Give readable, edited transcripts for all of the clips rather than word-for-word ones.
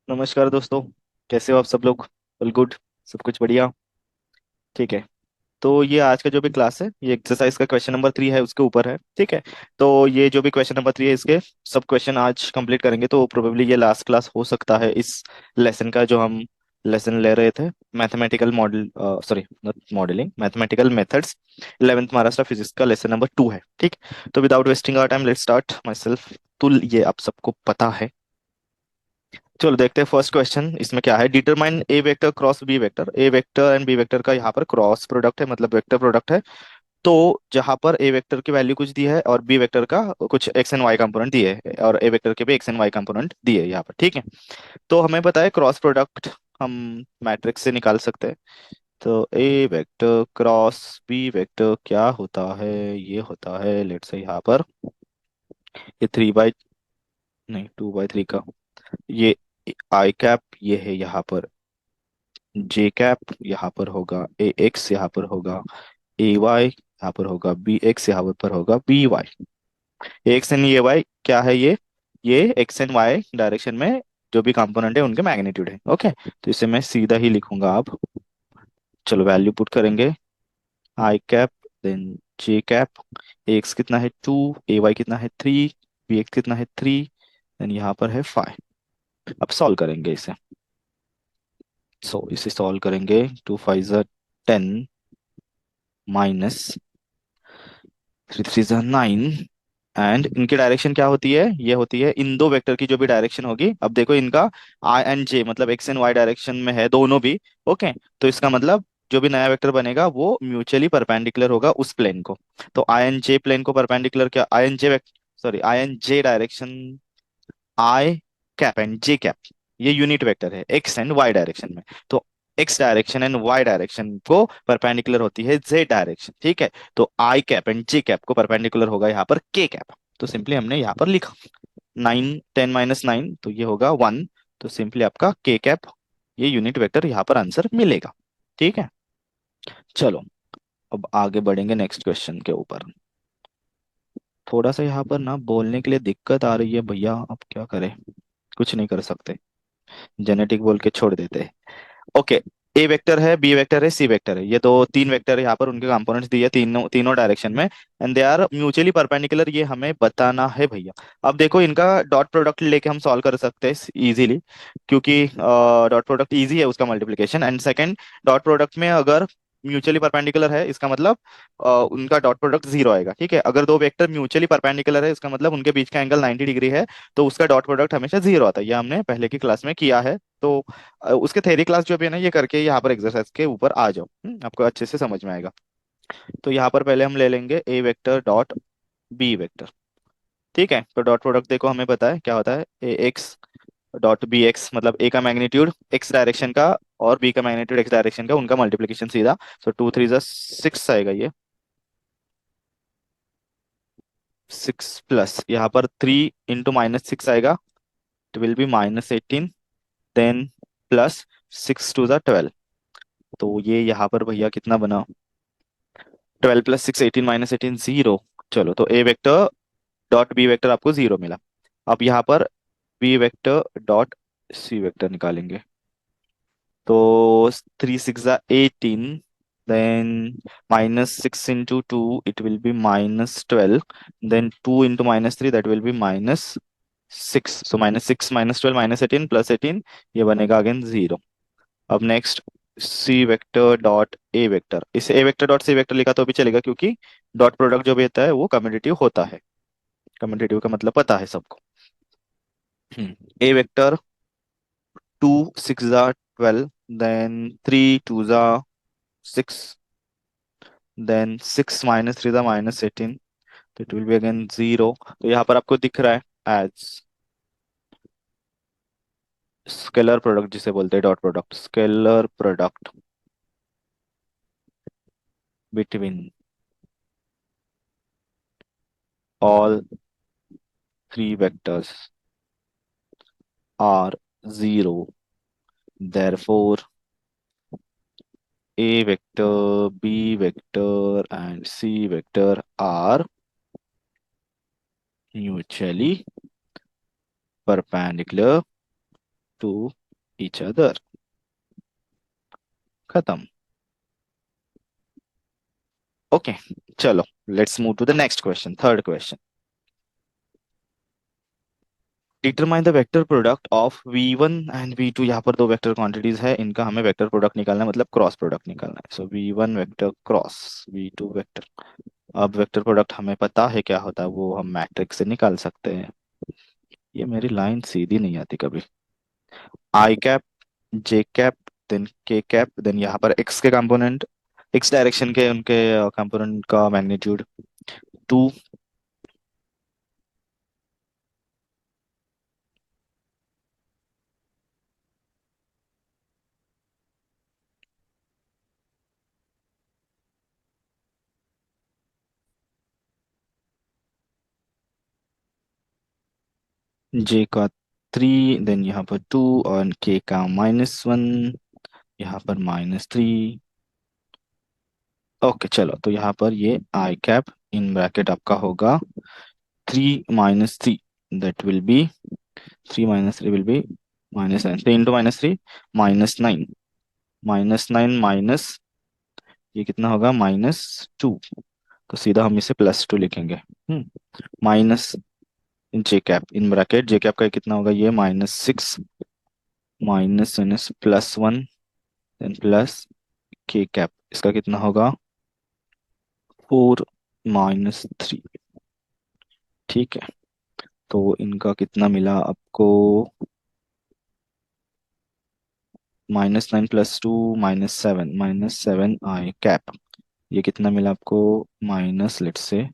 नमस्कार दोस्तों। कैसे हो आप सब लोग? All good? सब कुछ बढ़िया? ठीक है। तो ये आज का जो भी क्लास है, ये एक्सरसाइज का क्वेश्चन नंबर 3 है, उसके ऊपर है। ठीक है। तो ये जो भी क्वेश्चन नंबर 3 है, इसके सब क्वेश्चन आज कंप्लीट करेंगे, तो प्रोबेबली ये लास्ट क्लास हो सकता है इस लेसन का, जो हम लेसन ले रहे थे। Mathematical model, sorry not modelling, mathematical methods, 11th Maharashtra physics का लेसन नंबर 2 है। ठीक। तो without wasting our time, let's start myself. तो ये आप सबको पता है। चलो देखते हैं फर्स्ट क्वेश्चन, इसमें क्या है। Determine A vector cross B vector. A vector and B vector का यहाँ पर क्रॉस प्रोडक्ट है, मतलब वेक्टर प्रोडक्ट है। तो जहां पर ए वेक्टर की वैल्यू कुछ दी है और बी वेक्टर का कुछ एक्स एंड वाई कंपोनेंट दिए है, और ए वेक्टर के भी एक्स एंड वाई कंपोनेंट दिए है यहाँ पर। ठीक है। तो हमें पता है क्रॉस प्रोडक्ट हम मैट्रिक्स से निकाल सकते हैं। तो A vector cross B vector क्या होता है? ये होता है, लेट्स से यहाँ पर ये 3 बाई, नहीं 2/3 का, ये आई कैप ये है यहाँ पर, जे कैप यहाँ पर होगा, ए एक्स यहाँ पर होगा, ए वाई यहाँ पर होगा, बी एक्स यहाँ पर होगा, बी वाई। एक्स एंड ये वाई क्या है? ये एक्स एंड वाई डायरेक्शन में जो भी कंपोनेंट है उनके मैग्नीट्यूड है। ओके। तो इसे मैं सीधा ही लिखूंगा अब। चलो वैल्यू पुट करेंगे। आई कैप, देन जे कैप। एक्स कितना है 2, ए वाई कितना है 3, बी एक्स कितना है 3, देन यहाँ पर है 5। अब सॉल्व करेंगे इसे। इसे सॉल्व करेंगे। 2 5 10, -3 3 9। एंड इनकी डायरेक्शन क्या होती है? ये होती है इन दो वेक्टर की जो भी डायरेक्शन होगी। अब देखो इनका आई एंड जे, मतलब एक्स एंड वाई डायरेक्शन में है दोनों भी। ओके। तो इसका मतलब जो भी नया वेक्टर बनेगा वो म्यूचुअली परपेंडिकुलर होगा उस प्लेन को। तो आई एंड जे प्लेन को परपेंडिकुलर, क्या I and J, sorry I and J direction, I cap and J cap, ये यूनिट वेक्टर है एक्स एंड वाई डायरेक्शन में। तो X direction and Y direction को परपेंडिकुलर होती है जेड डायरेक्शन। ठीक है। तो I cap and J cap को परपेंडिकुलर होगा यहाँ पर के कैप। तो सिंपली हमने यहाँ पर लिखा 9 10 - 9, तो ये होगा 1। तो सिंपली आपका के कैप, ये यूनिट वेक्टर यहाँ पर आंसर मिलेगा। ठीक है। चलो अब आगे बढ़ेंगे नेक्स्ट क्वेश्चन के ऊपर। थोड़ा सा यहाँ पर ना बोलने के लिए दिक्कत आ रही है भैया, अब क्या करें? कुछ नहीं कर सकते, जेनेटिक बोल के छोड़ देते हैं। ओके। ए वेक्टर है, बी वेक्टर है, सी वेक्टर है, ये दो तीन वेक्टर है यहाँ पर, उनके कंपोनेंट्स दिए तीनों तीनों डायरेक्शन में, and they are mutually perpendicular, ये हमें बताना है भैया। अब देखो इनका डॉट प्रोडक्ट लेके हम सॉल्व कर सकते हैं इजीली, क्योंकि डॉट प्रोडक्ट इजी है उसका multiplication. And second, dot product में अगर म्यूचुअली परपेंडिकुलर है, इसका मतलब उनका डॉट प्रोडक्ट जीरो आएगा। ठीक है। अगर दो वेक्टर म्यूचुअली परपेंडिकुलर है, इसका मतलब उनके बीच का एंगल 90 डिग्री है, तो उसका डॉट प्रोडक्ट हमेशा जीरो आता है। ये हमने पहले की क्लास में किया है। तो उसके थ्योरी क्लास जो भी है ना, ये करके यहाँ पर एक्सरसाइज के ऊपर आ जाओ। आपको अच्छे से समझ में आएगा। तो यहाँ पर पहले हम ले लेंगे ए वेक्टर डॉट बी वेक्टर। ठीक है। तो डॉट प्रोडक्ट देखो हमें पता है क्या होता है, ए एक्स डॉट बी एक्स, मतलब ए का मैग्नीट्यूड एक्स डायरेक्शन का और बी का मैग्नीट्यूड एक्स डायरेक्शन का, उनका मल्टीप्लीकेशन सीधा। सो 2 3 6 आएगा ये। 6 प्लस यहाँ पर 3 × -6 आएगा, it will be -18। Then plus 6 2 12। तो ये यहाँ पर भैया कितना बना? 12 + 6 18 -18 0। चलो तो A vector dot B vector आपको जीरो मिला। अब यहाँ पर B vector dot C vector निकालेंगे। तो 3 6 18, then -6 × 2 it will be -12, then 2 × -3 that will be -6। So -6 -12 -18 +18, ये बनेगा अगेन जीरो। अब next, C vector dot A vector, इसे A vector dot C vector लिखा तो भी चलेगा, क्योंकि डॉट प्रोडक्ट जो भी होता है वो कम्यूटेटिव होता है। कम्यूटेटिव का मतलब पता है सबको। ए वेक्टर 2 6 12, देन 3 2 6, देन 6 - 3 -18, तो it will be again zero. तो यहाँ पर आपको दिख रहा है एज स्केलर प्रोडक्ट, जिसे बोलते हैं dot product, scalar product between all three vectors are zero, therefore a vector, b vector and c vector are mutually perpendicular to each other. खत्म. ओके. चलो, let's move to the next question, third question. Determine the vector product of v1 and v2. यहाँ पर दो vector quantities है, इनका हमें vector product निकालना है, मतलब क्रॉस प्रोडक्ट निकालना है. सो v1 vector cross v2 vector. अब वेक्टर प्रोडक्ट हमें पता है क्या होता है, वो हम मैट्रिक्स से निकाल सकते हैं. ये मेरी लाइन सीधी नहीं आती कभी. आई कैप, जे कैप, देन के कैप, देन यहाँ पर एक्स के कंपोनेंट, एक्स डायरेक्शन के उनके कंपोनेंट का मैग्नीट्यूड 2. जे का 3, देन यहाँ पर 2, और के का -1, यहाँ पर -3. ओके, चलो, तो यहाँ पर ये आई कैप इन ब्रैकेट आपका होगा 3 - 3. That will B 3 - 3 will be -9. 3 × -3 -9. -9 minus, ये कितना होगा, -2. तो सीधा हम इसे +2 लिखेंगे. Minus J cap in bracket, J cap का कितना होगा, ये -6, माइनस माइनस +1, देन प्लस के कैप, इसका कितना होगा, 4 - 3. ठीक है. तो इनका कितना मिला आपको, -9 + 2 -7, -7 आई कैप. ये कितना मिला आपको, माइनस लेट से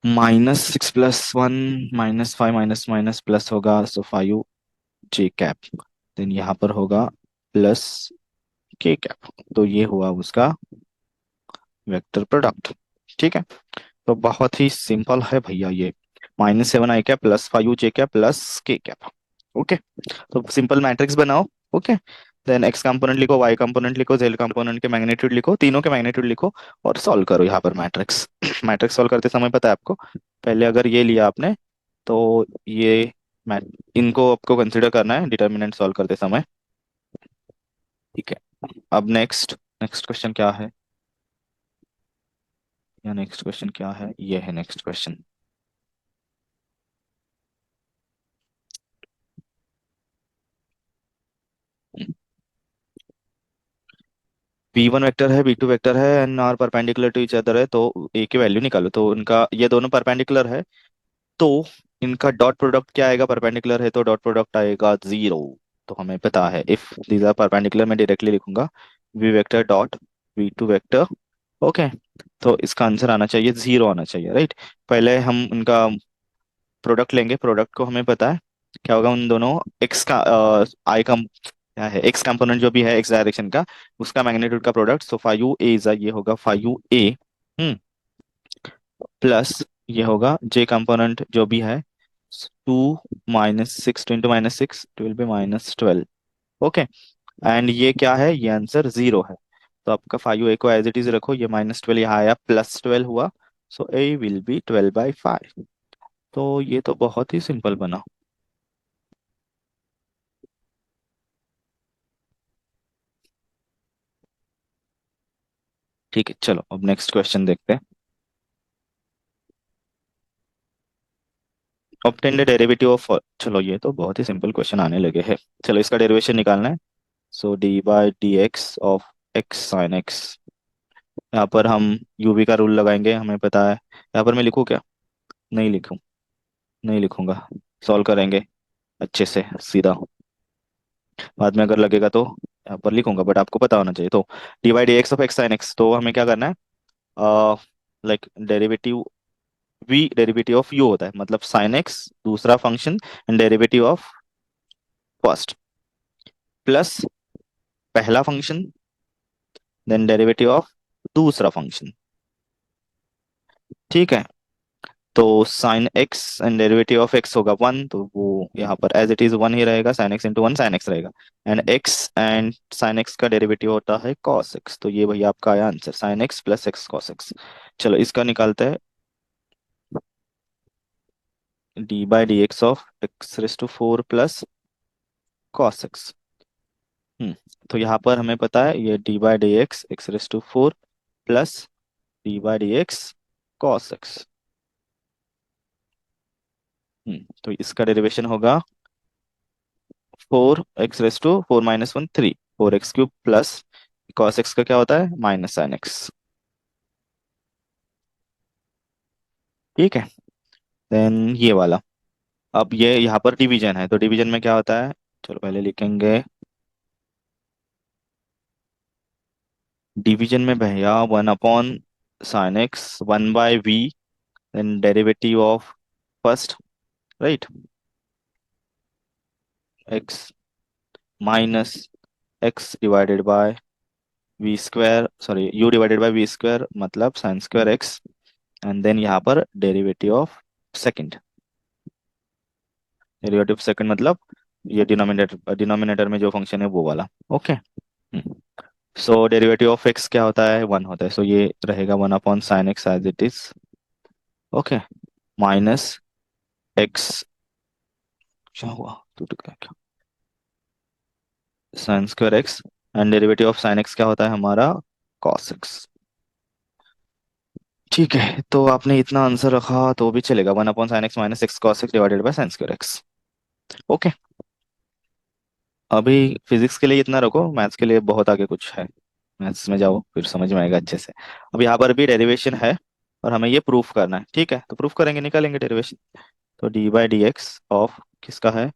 -6 + 1 -5, माइनस माइनस प्लस होगा, सो 5 जे कैप. देन यहाँ पर होगा प्लस के कैप. तो ये हुआ उसका वेक्टर प्रोडक्ट. ठीक है. तो बहुत ही सिंपल है भैया ये. -7 आई कैप +5 जे कैप प्लस के कैप. ओके. तो सिंपल मैट्रिक्स बनाओ. ओके. देन एक्स कंपोनेंट लिखो, वाई कंपोनेंट लिखो, जेड कंपोनेंट के मैग्नीट्यूड लिखो, तीनों के मैग्नीट्यूड लिखो, और सॉल्व करो यहाँ पर मैट्रिक्स. मैट्रिक्स सॉल्व करते समय पता है आपको, पहले अगर ये लिया आपने, तो ये मै इनको आपको कंसिडर करना है डिटर्मिनेंट सॉल्व करते समय. ठीक है. अब नेक्स्ट नेक्स्ट क्वेश्चन क्या है, या नेक्स्ट क्वेश्चन क्या है, ये है नेक्स्ट क्वेश्चन. v1 वेक्टर है, v2 वेक्टर है, and are perpendicular to each other है, तो ए की वैल्यू निकालो. तो उनका ये दोनों परपेंडिकुलर है, तो इनका डॉट प्रोडक्ट क्या आएगा, परपेंडिकुलर है तो डॉट प्रोडक्ट आएगा 0. तो हमें पता है इफ दीज आर परपेंडिकुलर, मैं डायरेक्टली लिखूंगा v vector dot v2 vector. Okay. तो इसका आंसर आना चाहिए 0, आना चाहिए, राइट. पहले हम उनका प्रोडक्ट लेंगे. प्रोडक्ट को हमें पता है क्या होगा, उन दोनों एक्स का आई का क्या है, एक्स कंपोनेंट जो भी है एक्स डायरेक्शन का, उसका मैग्नीट्यूड का प्रोडक्ट. सो 5a, ये होगा 5a. हम्म. प्लस ये होगा जे कंपोनेंट जो भी है, 2 - 6, 2 × -6, 12 भी -12. ओके. एंड ये क्या है, ये आंसर 0 है. तो आपका 5a को एज इट इज रखो, ये -12 यहाँ आया, +12 हुआ. सो a विल बी 12/5. तो ये तो बहुत ही सिंपल बना. ठीक है, चलो अब नेक्स्ट क्वेश्चन देखते हैं. ऑब्टेन द डेरिवेटिव ऑफ, चलो ये तो बहुत ही सिंपल क्वेश्चन आने लगे हैं. चलो इसका डेरिवेशन निकालना है. So d/dx of x sine x. यहाँ पर हम यूवी का रूल लगाएंगे, हमें पता है. यहाँ पर मैं लिखूँ क्या, नहीं लिखूँ, नहीं लिखूंगा. सॉल्व करेंगे अच्छे से सीधा, बाद में अगर लगेगा तो यहाँ पर लिखूंगा, बट आपको पता होना चाहिए. तो d/dx of x sine x, तो हमें क्या करना है, like derivative v derivative of u होता है, मतलब साइन x दूसरा function, and derivative of first, plus पहला फंक्शन, देन डेरिवेटिव ऑफ दूसरा फंक्शन. ठीक है. तो sign x and derivative of x होगा 1, तो वो यहाँ पर एज इट इज 1 ही रहेगा, sine X into 1 sine X रहेगा. And X and sine x का डेरिवेटिव होता है कॉस एक्स. तो ये भैया आपका आया answer, sine X plus X cos X. चलो इसका निकालते हैं. d/dx of x⁻⁴ plus cos x. तो यहाँ पर हमें पता है ये d by D x x raise to four plus d by D x cos x. तो इसका डेरिवेशन होगा four x raise to four minus one three, four x cube plus cos x का क्या होता है माइनस साइन एक्स। ठीक है। Then ये वाला, अब ये यहाँ पर डिवीजन है तो डिवीजन में क्या होता है, चलो पहले लिखेंगे। डिवीजन में भैया one upon sine X one by V, then derivative of first, right, X minus X divided by V square, sorry U divided by V square मतलब sine square x, and then यहाँ पर derivative of second, derivative second मतलब ये denominator denominator में जो function है वो वाला। Okay. So derivative of x क्या होता है वन होता है, सो ये रहेगा one upon sine x as it is. Okay. Minus x, क्या हुआ टूट गया क्या, sine square x, and derivative of sine x क्या होता है हमारा कॉस एक्स। ठीक है, तो आपने इतना आंसर रखा तो भी चलेगा, one upon sine X minus x cos x divided by sine square x. Okay. अभी फिजिक्स के लिए इतना रखो, मैथ्स के लिए बहुत आगे कुछ है, मैथ्स में जाओ फिर समझ में आएगा अच्छे से। अब यहाँ पर भी डेरिवेशन है और हमें ये प्रूफ करना है, ठीक है, तो प्रूफ करेंगे, निकालेंगे डेरिवेशन। तो d by D x of किसका है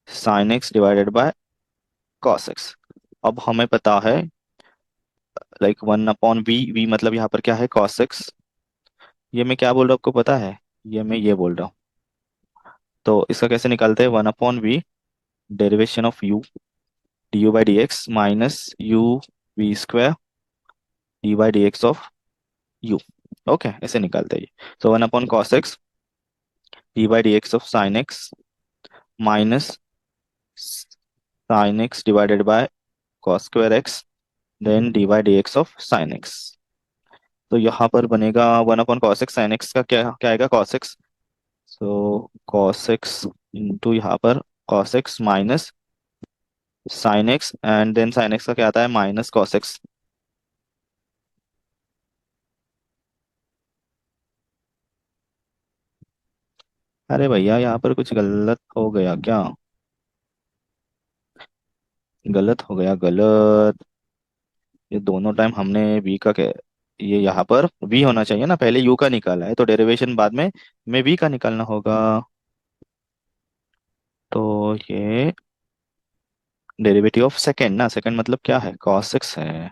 sine x divided by cos x. अब हमें पता है like one upon v, v मतलब यहाँ पर क्या है कॉस एक्स, ये मैं क्या बोल रहा हूँ आपको पता है, ये मैं ये बोल रहा हूँ। तो इसका कैसे निकालते हैं, one upon V derivation of U D U by D X minus U V square D by D x of U. Okay, ऐसे निकालते हैं ये। So one upon cos X D by D x of sine X minus sine x divided by cos square X then D by D x of sine X. तो यहाँ पर बनेगा one upon cos X, sine x का क्या क्या आएगा cos x, so cos x into यहाँ पर cos x minus sine x, and then sine x का क्या आता है माइनस कॉस एक्स। अरे भैया यहाँ पर कुछ गलत हो गया क्या, गलत हो गया गलत, ये दोनों टाइम हमने v का क्या, ये यहाँ पर v होना चाहिए ना, पहले u का निकाला है तो डेरिवेशन बाद में v का निकालना होगा। तो ये डेरिवेटिव ऑफ सेकेंड ना, सेकेंड मतलब क्या है cos x है,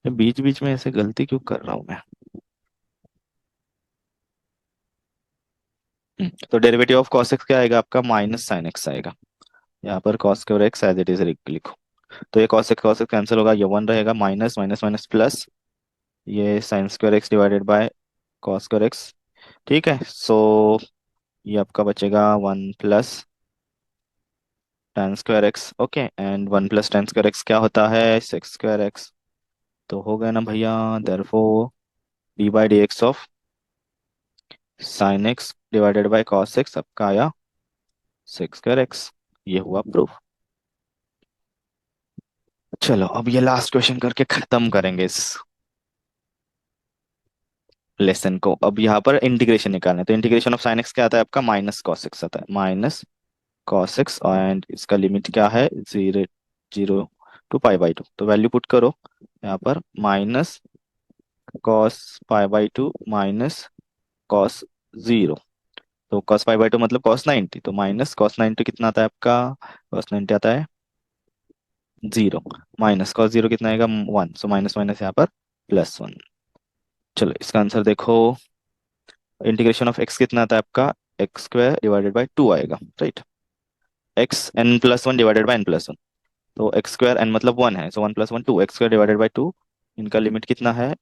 ये बीच बीच में ऐसे गलती क्यों कर रहा हूँ मैं। तो डेरिवेटिव ऑफ cos x क्या आएगा आपका माइनस साइन x आएगा, यहाँ पर cos square x as it is लिखो। तो ये cos x कैंसिल होगा, ये वन रहेगा माइनस माइनस माइनस प्लस ये sine square x divided by cos square x। ठीक है, सो ये आपका बचेगा one plus ten square x, okay, and one plus ten square x क्या होता है सिक्स स्क्वायर एक्स। तो हो गया ना भैया, therefore D by D x of sine x divided by cos x आपका आया सिक्स स्क्वायर एक्स। ये हुआ प्रूफ। चलो अब ये लास्ट क्वेश्चन करके खत्म करेंगे इस लेसन को। अब यहाँ पर इंटीग्रेशन निकालना है, तो इंटीग्रेशन ऑफ साइन एक्स क्या आता है आपका माइनस कॉस एक्स आता है, माइनस कॉस एक्स, एंड इसका लिमिट क्या है zero, zero to pi by two, तो वैल्यू पुट करो यहाँ पर minus cos pi by two minus cos zero. तो कॉस पाई बाई टू मतलब कॉस 90, तो माइनस कॉस 90 कितना आता है आपका, कॉस 90 आता है जीरो, माइनस कॉस जीरो कितना आएगा वन, सो माइनस माइनस यहाँ पर प्लस वन। चलो इसका आंसर देखो, इंटीग्रेशन ऑफ एक्स कितना आता है आपका X square divided by two आएगा, right, X N plus one divided by N plus one. तो एक्स स्क्वायर एन मतलब वन है, so one plus one two, X square divided by two, इनका limit कितना है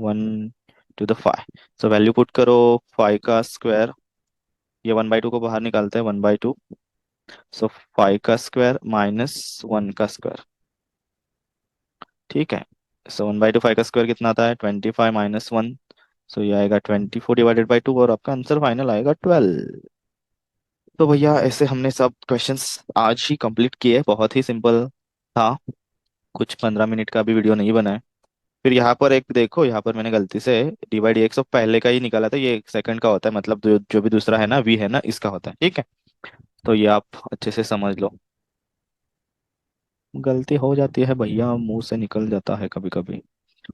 one to the five. So value put करो, five का square, ये one by two को बाहर निकालते हैं, one by two, so five का स्क्वायर माइनस वन का स्क्वायर। ठीक है, so one by to five का स्क्वायर कितना आता है ट्वेंटी फाइव माइनस वन, सो ये आएगा twenty four divided by to, और आपका आंसर फाइनल आएगा ट्वेल्व। तो भैया ऐसे हमने सब क्वेश्चंस आज ही कंप्लीट किए, बहुत ही सिंपल था। कुछ 15 मिनट का भी वीडियो नहीं बना है। फिर यहाँ पर एक देखो, यहाँ पर मैंने गलती से डिवाइड एक्स ऑफ पहले का ही निकाला था, ये सेकंड का होता है, मतलब जो भी दूसरा है ना वी है ना, इसका होता है, ठीक है। तो ये आप अच्छे से समझ लो। गलती हो जाती है भैया, मुंह से निकल जाता है कभी कभी।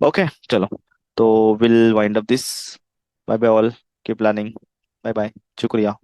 ओके चलो, तो will wind up this. Bye bye all, keep planning. Bye bye, शुक्रिया।